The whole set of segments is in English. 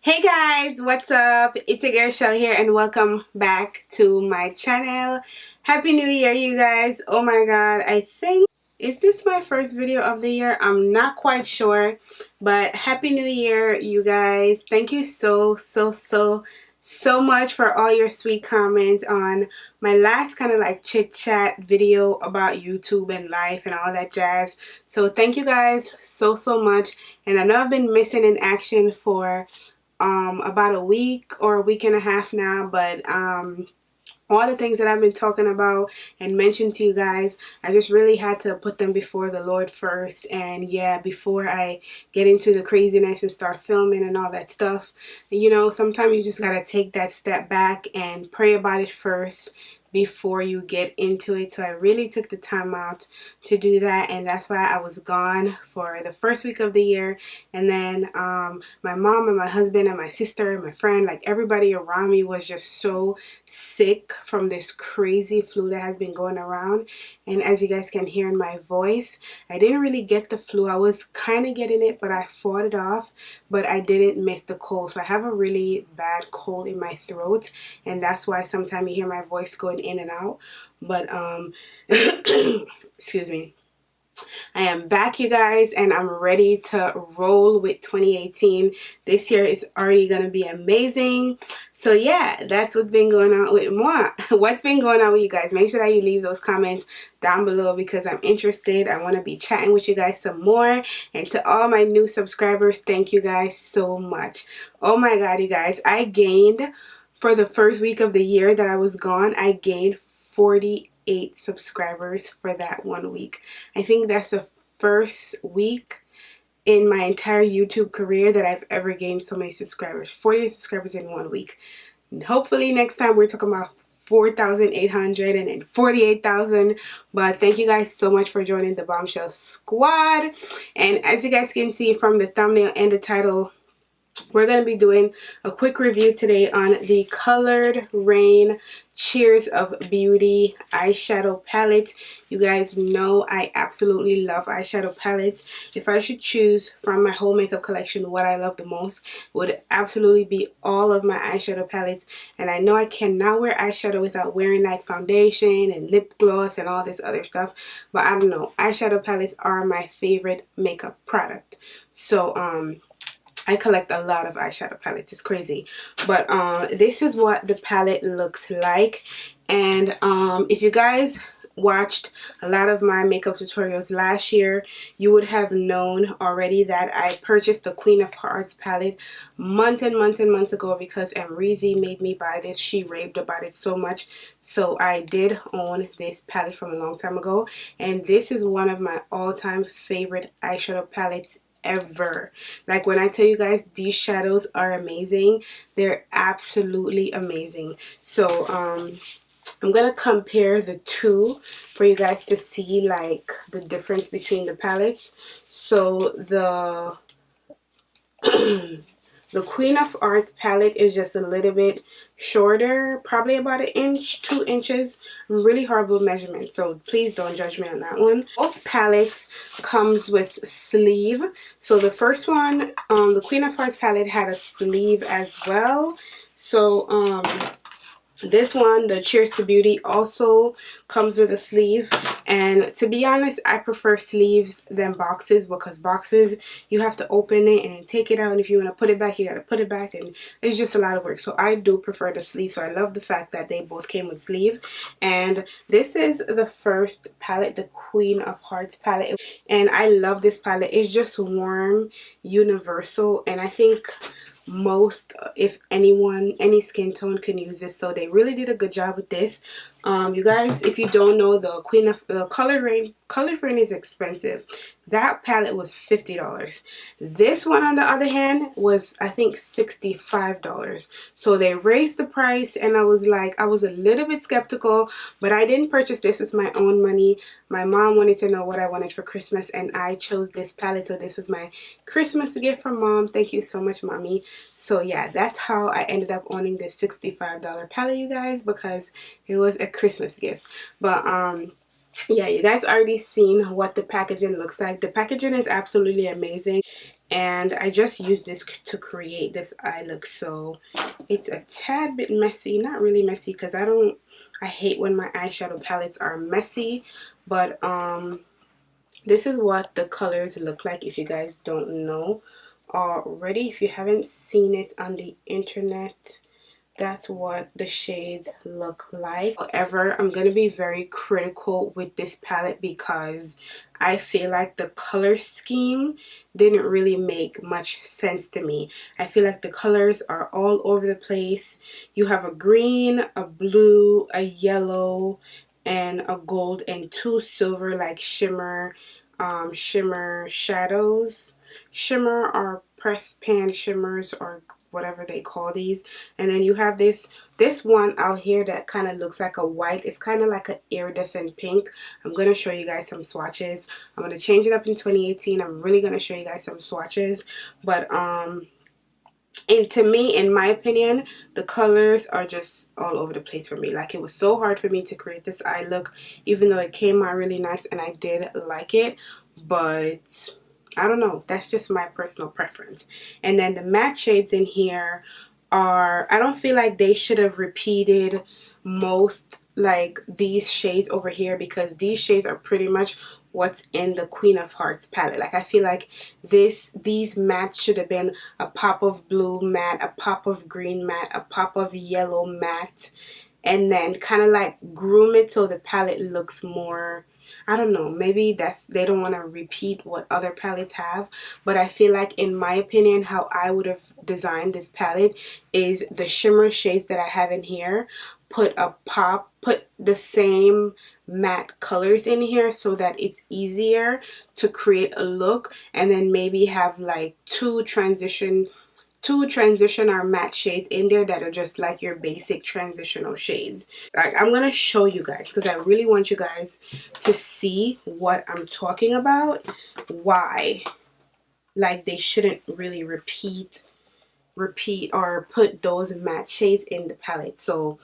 Hey guys, what's up? It's your girl Shelly here and welcome back to my channel. Happy New Year, you guys. Oh my god, I think, is this my first video of the year? I'm not quite sure, but Happy New Year, you guys. Thank you so much for all your sweet comments on my last kind of like chit chat video about YouTube and life and all that jazz. So thank you guys so much. And I know I've been missing in action for about a week or a week and a half now, but all the things that I've been talking about and mentioned to you guys, I just really had to put them before the Lord first. And yeah, before I get into the craziness and start filming and all that stuff, you know, sometimes you just gotta take that step back and pray about it first before you get into it. So I really took the time out to do that, and that's why I was gone for the first week of the year. And then my mom and my husband and my sister and my friend, like everybody around me, was just so sick from this crazy flu that has been going around. And as you guys can hear in my voice, I didn't really get the flu. I was kind of getting it, but I fought it off. But I didn't miss the cold. So I have a really bad cold in my throat, and that's why sometimes you hear my voice going in and out. But excuse me. I am back, you guys, and I'm ready to roll with 2018. This year is already going to be amazing. So yeah, that's what's been going on with moi. What's been going on with you guys? Make sure that you leave those comments down below because I'm interested. I want to be chatting with you guys some more. And to all my new subscribers, thank you guys so much. Oh my god, you guys, I gained, for the first week of the year that I was gone, I gained 48 subscribers for that 1 week. I think that's the first week in my entire YouTube career that I've ever gained so many subscribers. 48 subscribers in 1 week. And hopefully next time we're talking about 4,800 and then 48,000. But thank you guys so much for joining the Bombshell Squad. And as you guys can see from the thumbnail and the title, we're going to be doing a quick review today on the Colored Raine Cheers of Beauty eyeshadow palette. You guys know I absolutely love eyeshadow palettes. If I should choose from my whole makeup collection what I love the most, would absolutely be all of my eyeshadow palettes. And I know I cannot wear eyeshadow without wearing like foundation and lip gloss and all this other stuff. But I don't know, eyeshadow palettes are my favorite makeup product. So I collect a lot of eyeshadow palettes. It's crazy. But this is what the palette looks like. And if you guys watched a lot of my makeup tutorials last year, you would have known already that I purchased the Queen of Hearts palette months and months ago because Amrezy made me buy this. She raved about it so much. So I did own this palette from a long time ago. And this is one of my all-time favorite eyeshadow palettes ever. Like when I tell you guys these shadows are amazing, they're absolutely amazing. So I'm gonna compare the two for you guys to see like the difference between the palettes. So the the Queen of Hearts palette is just a little bit shorter, probably about an inch, 2 inches. Really horrible measurement, so please don't judge me on that one. Both palettes comes with sleeve. So the first one, the Queen of Hearts palette had a sleeve as well. So this one, the Cheers to Beauty, also comes with a sleeve. And to be honest, I prefer sleeves than boxes because boxes, you have to open it and take it out. And if you want to put it back, you got to put it back. And it's just a lot of work. So I do prefer the sleeve. So I love the fact that they both came with sleeve. And this is the first palette, the Queen of Hearts palette. And I love this palette. It's just warm, universal. And I think most, if anyone, any skin tone can use this. So they really did a good job with this. You guys, if you don't know, the Colored Raine is expensive. That palette was $50. This one, on the other hand, was I think $65. So they raised the price, and I was like, I was a little bit skeptical, but I didn't purchase this with my own money. My mom wanted to know what I wanted for Christmas, and I chose this palette. So this was my Christmas gift from mom. Thank you so much, mommy. So yeah, that's how I ended up owning this $65 palette, you guys, because it was a Christmas gift. But yeah, you guys already seen what the packaging looks like. The packaging is absolutely amazing. and I just used this to create this eye look. So it's a tad bit messy, not really messy, because I hate when my eyeshadow palettes are messy, but this is what the colors look like if you guys don't know already. If you haven't seen it on the internet, that's what the shades look like. However, I'm going to be very critical with this palette because I feel like the color scheme didn't really make much sense to me. I feel like the colors are all over the place. You have a green, a blue, a yellow, and a gold, and two silver like shimmer shadows. Shimmer or press pan shimmers or whatever they call these. And then you have this one out here that kind of looks like a white. It's kind of like an iridescent pink. I'm going to show you guys some swatches. I'm going to change it up in 2018. I'm really going to show you guys some swatches. But and to me, in my opinion, the colors are just all over the place for me. Like, it was so hard for me to create this eye look, even though it came out really nice and I did like it. But I don't know, that's just my personal preference. And then the matte shades in here are, I don't feel like they should have repeated most like these shades over here, because these shades are pretty much what's in the Queen of Hearts palette. Like, I feel like these mattes should have been a pop of blue matte, a pop of green matte, a pop of yellow matte, and then kind of like groom it so the palette looks more, I don't know, maybe that's, they don't want to repeat what other palettes have. But I feel like, in my opinion, how I would have designed this palette is the shimmer shades that I have in here, put the same matte colors in here so that it's easier to create a look, and then maybe have like two transition or matte shades in there that are just like your basic transitional shades. Like, I'm gonna show you guys because I really want you guys to see what I'm talking about, why like they shouldn't really repeat or put those matte shades in the palette. So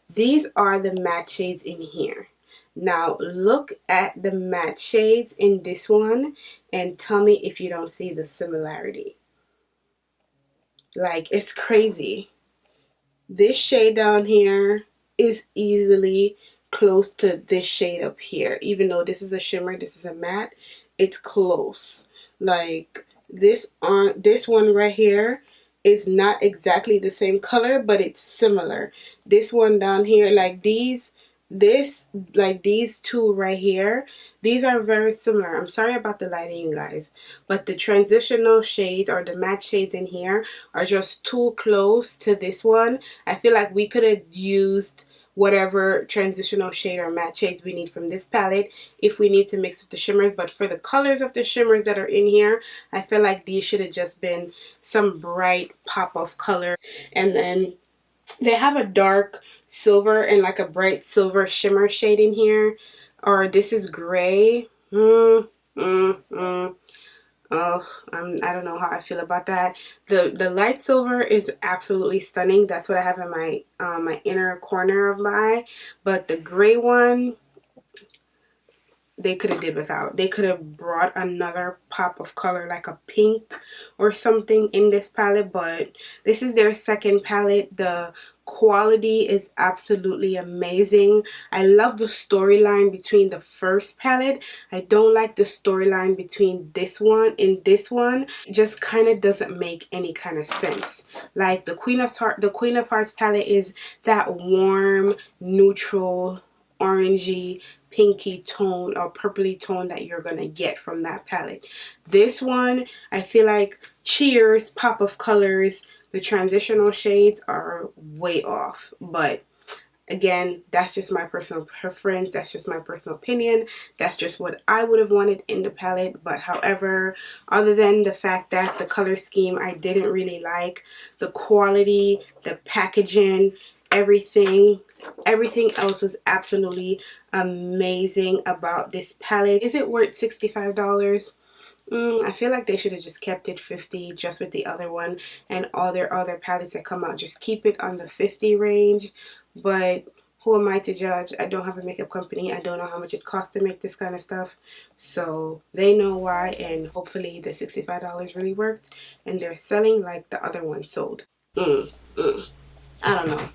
these are the matte shades in here. Now look at the matte shades in this one and tell me if you don't see the similarity. Like, it's crazy. This shade down here is easily close to this shade up here. Even though this is a shimmer, this is a matte, it's close. Like, this one right here is not exactly the same color, but it's similar. This one down here, like these two right here, these are very similar. I'm sorry about the lighting, guys, but the transitional shades or the matte shades in here are just too close to this one. I feel like we could have used whatever transitional shade or matte shades we need from this palette if we need to mix with the shimmers. But for the colors of the shimmers that are in here, I feel like these should have just been some bright pop of color. And then they have a dark silver and like a bright silver shimmer shade in here. Or this is gray. Oh, I don't know how I feel about that. The light silver is absolutely stunning. That's what I have in my my inner corner of my eye. But the gray one, they could have did without. They could have brought another pop of color like a pink or something in this palette, but this is their second palette. The quality is absolutely amazing. I love the storyline between the first palette. I don't like the storyline between this one and this one. It just kind of doesn't make any kind of sense. Like, the Queen of Hearts palette is that warm, neutral, orangey, pinky tone or purpley tone that you're gonna get from that palette. This one, I feel like, cheers, pop of colors, the transitional shades are way off. But again, that's just my personal preference. That's just my personal opinion. That's just what I would have wanted in the palette. But however, other than the fact that the color scheme I didn't really like, the quality, the packaging, everything else was absolutely amazing about this palette. Is it worth $65? I feel like they should have just kept it $50 just with the other one, and all their other palettes that come out, just keep it on the $50 range. But who am I to judge? I don't have a makeup company. I don't know how much it costs to make this kind of stuff. So they know why, and hopefully the $65 really worked and they're selling like the other one sold. I don't know.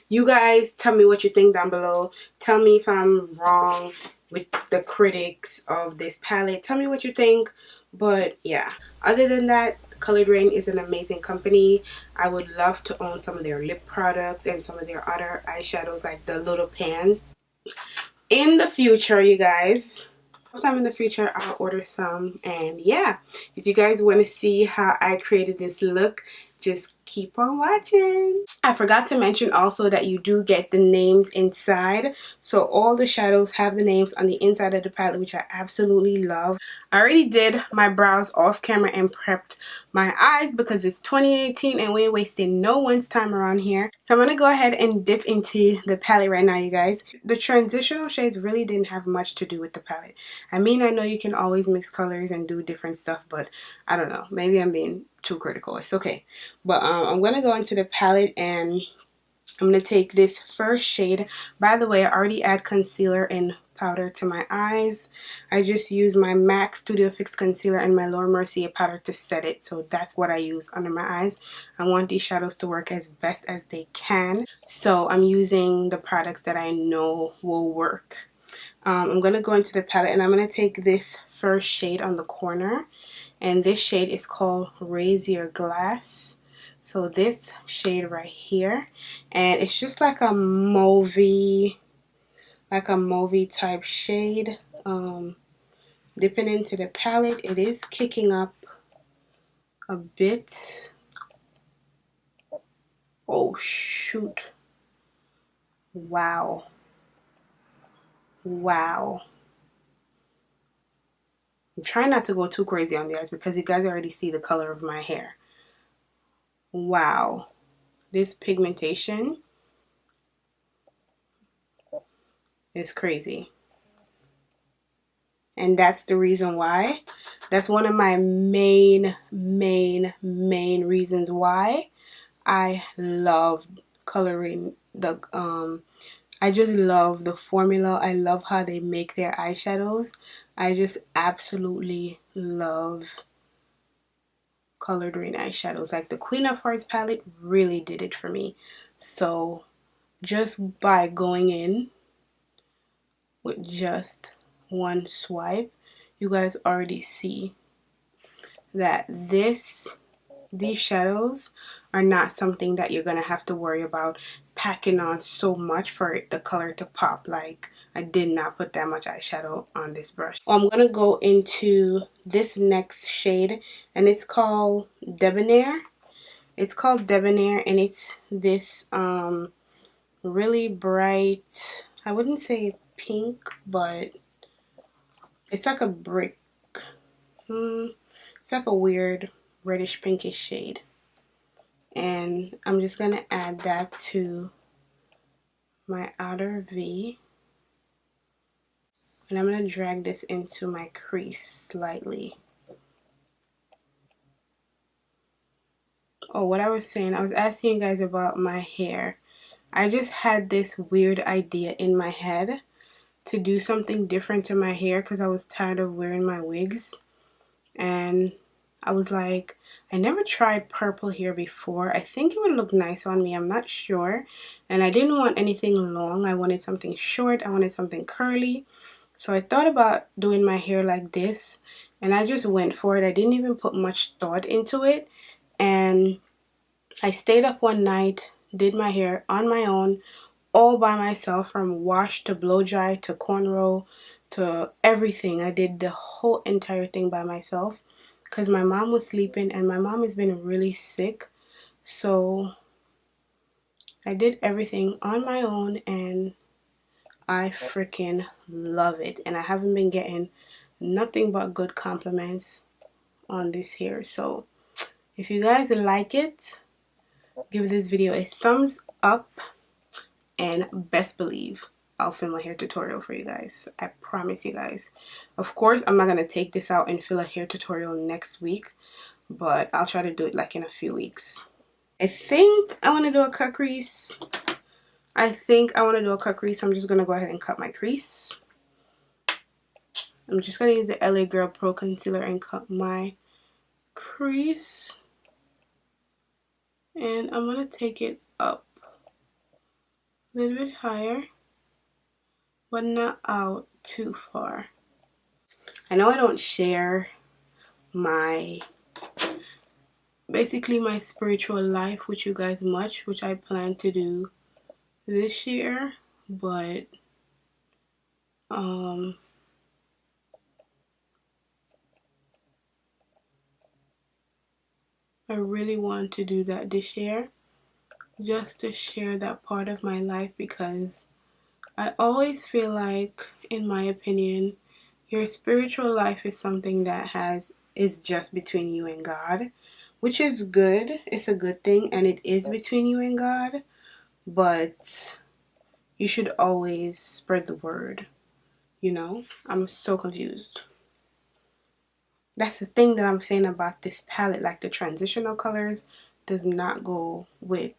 You guys tell me what you think down below. Tell me if I'm wrong with the critics of this palette. Tell me what you think. But yeah, other than that, Colored Raine is an amazing company. I would love to own some of their lip products and some of their other eyeshadows, like the little pans. In the future, you guys, sometime in the future, I'll order some. And yeah, if you guys want to see how I created this look, just keep on watching. I forgot to mention also that you do get the names inside. So all the shadows have the names on the inside of the palette, which I absolutely love. I already did my brows off camera and prepped my eyes because it's 2018 and we ain't wasting no one's time around here. So I'm going to go ahead and dip into the palette right now, you guys. The transitional shades really didn't have much to do with the palette. I mean, I know you can always mix colors and do different stuff, but I don't know. Maybe I'm being too critical. It's okay. But I'm going to go into the palette and I'm going to take this first shade. By the way, I already add concealer and powder to my eyes. I just use my MAC Studio Fix concealer and my Laura Mercier powder to set it. So that's what I use under my eyes. I want these shadows to work as best as they can. So I'm using the products that I know will work. I'm going to go into the palette and I'm going to take this first shade on the corner. And this shade is called Raise Your Glass. So this shade right here, and it's just like a mauvey type shade. Dipping into the palette, it is kicking up a bit. Oh shoot! Wow! Wow! I'm trying not to go too crazy on the eyes because you guys already see the color of my hair. Wow! This pigmentation is crazy. And that's the reason why. That's one of my main reasons why I love coloring the I just love the formula. I love how they make their eyeshadows. I just absolutely love Colored Raine eyeshadows. Like the Queen of Hearts palette really did it for me. So just by going in with just one swipe, you guys already see that these shadows are not something that you're gonna have to worry about packing on so much for the color to pop. Like, I did not put that much eyeshadow on this brush. I'm gonna go into this next shade and it's called Debonair. It's called Debonair and it's this really bright, I wouldn't say pink, but it's like a brick. It's like a weird reddish pinkish shade. And I'm just going to add that to my outer V. And I'm going to drag this into my crease slightly. Oh, what I was saying, I was asking you guys about my hair. I just had this weird idea in my head to do something different to my hair because I was tired of wearing my wigs. And I was like, I never tried purple hair before. I think it would look nice on me. I'm not sure. And I didn't want anything long. I wanted something short. I wanted something curly. So I thought about doing my hair like this. And I just went for it. I didn't even put much thought into it. And I stayed up one night, did my hair on my own, all by myself, from wash to blow dry to cornrow to everything. I did the whole entire thing by myself because my mom was sleeping and my mom has been really sick. So I did everything on my own and I freaking love it. And I haven't been getting nothing but good compliments on this hair. So if you guys like it, give this video a thumbs up. And best believe I'll film a hair tutorial for you guys. I promise you guys. Of course, I'm not going to take this out and film a hair tutorial next week. But I'll try to do it like in a few weeks. I think I want to do a cut crease I think I want to do a cut crease. I'm just going to go ahead and cut my crease. I'm just going to use the LA Girl Pro Concealer and cut my crease. And I'm going to take it up a little bit higher, but not out too far. I know I don't share basically my spiritual life with you guys much, which I plan to do this year, but I really want to do that this year, just to share that part of my life, because I always feel like, in my opinion, your spiritual life is something that is just between you and God, which is good. It's a good thing, and it is between you and God, but you should always spread the word, you know? I'm so confused. That's the thing that I'm saying about this palette, like the transitional colors does not go with.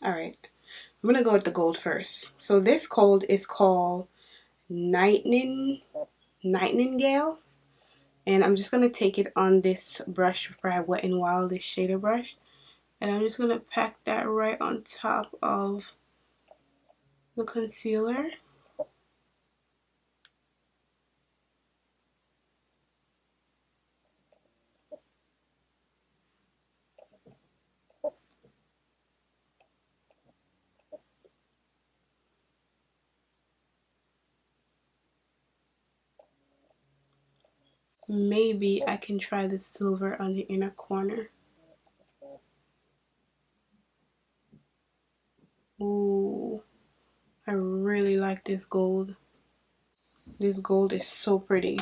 Alright, I'm gonna go with the gold first. So this gold is called Nightingale, and I'm just gonna take it on this brush before I Wet n Wild, this shader brush, and I'm just gonna pack that right on top of the concealer. Maybe I can try the silver on the inner corner. Ooh, I really like this gold. This gold is so pretty.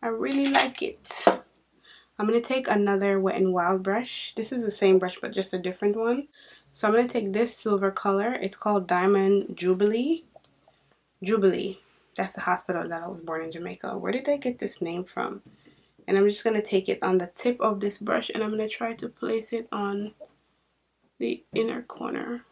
I really like it. I'm going to take another Wet n Wild brush. This is the same brush but just a different one. So I'm going to take this silver color. It's called Diamond Jubilee. Jubilee. That's the hospital that I was born in, Jamaica. Where did they get this name from? And I'm just going to take it on the tip of this brush, and I'm going to try to place it on the inner corner.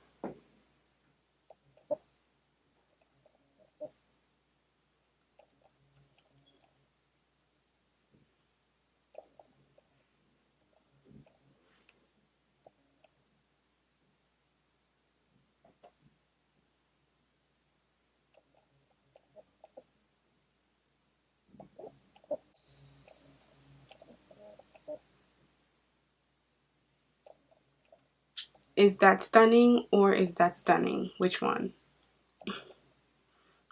Is that stunning or is that stunning? Which one?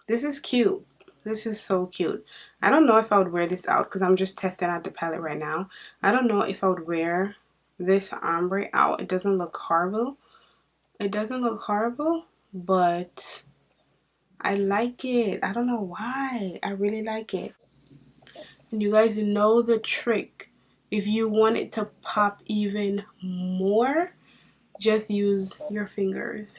This is cute. This is so cute. I don't know if I would wear this out because I'm just testing out the palette right now. I don't know if I would wear this ombre out. It doesn't look horrible. It doesn't look horrible, but I like it. I don't know why. I really like it. And you guys know the trick. If you want it to pop even more, just use your fingers.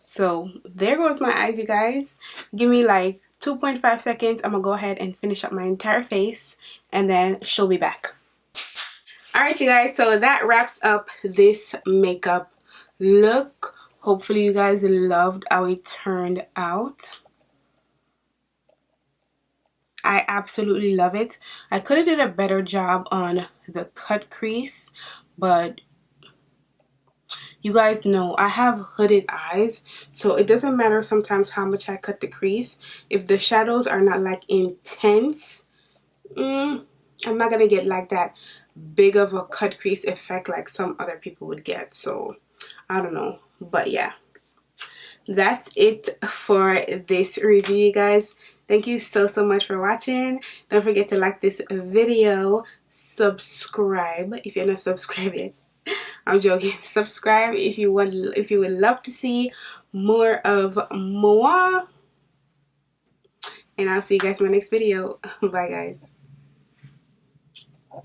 So there goes my eyes, you guys. Give me like 2.5 seconds. I'm gonna go ahead and finish up my entire face, and then she'll be back. Alright, you guys, so that wraps up this makeup look. Hopefully you guys loved how it turned out. I absolutely love it. I could have did a better job on the cut crease, but you guys know I have hooded eyes, so it doesn't matter sometimes how much I cut the crease. If the shadows are not like intense, I'm not gonna get like that big of a cut crease effect like some other people would get. So I don't know, but yeah, that's it for this review, you guys. Thank you so much for watching. Don't forget to like this video, subscribe if you're not subscribed yet. I'm joking. Subscribe if you would love to see more of Moa. And I'll see you guys in my next video. Bye guys.